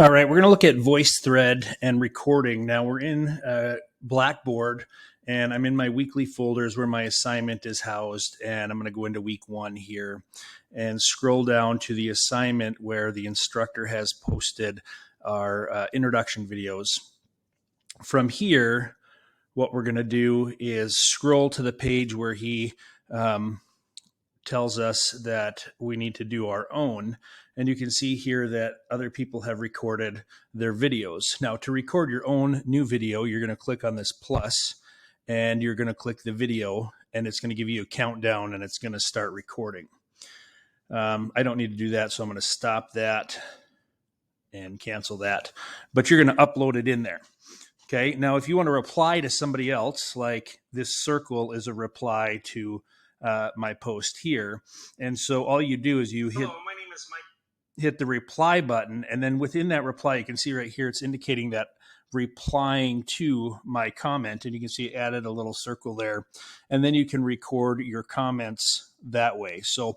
All right, we're going to look at VoiceThread and recording. Now we're in Blackboard, and I'm in my weekly folders where my assignment is housed, and I'm going to go into week 1 here and scroll down to the assignment where the instructor has posted our introduction videos. From here, what we're going to do is scroll to the page where he tells us that we need to do our own. And you can see here that other people have recorded their videos. Now, to record your own new video, you're going to click on this plus and you're going to click the video, and it's going to give you a countdown and it's going to start recording. I don't need to do that, so I'm going to stop that and cancel that. But you're going to upload it in there. Okay. Now, if you want to reply to somebody else, like this circle is a reply to my post here. And so all you do is you hit, Hello, my name is Mike. Hit the reply button. And then within that reply, you can see right here, it's indicating that replying to my comment. And you can see it added a little circle there. And then you can record your comments that way. So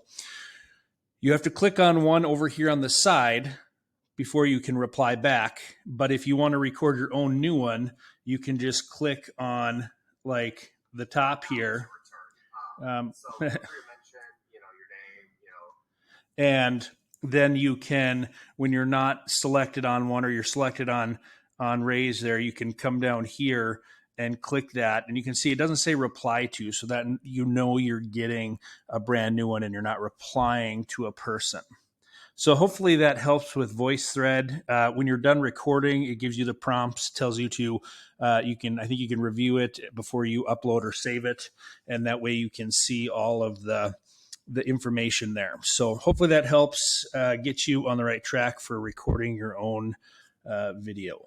you have to click on one over here on the side before you can reply back. But if you want to record your own new one, you can just click on like the top here. And then you can, when you're not selected on one or you're selected on raise there, you can come down here and click that. And you can see it doesn't say reply to, so that you know you're getting a brand new one and you're not replying to a person. So hopefully that helps with VoiceThread. When you're done recording, it gives you the prompts, tells you to, I think you can review it before you upload or save it. And that way you can see all of the information there. So hopefully that helps get you on the right track for recording your own video.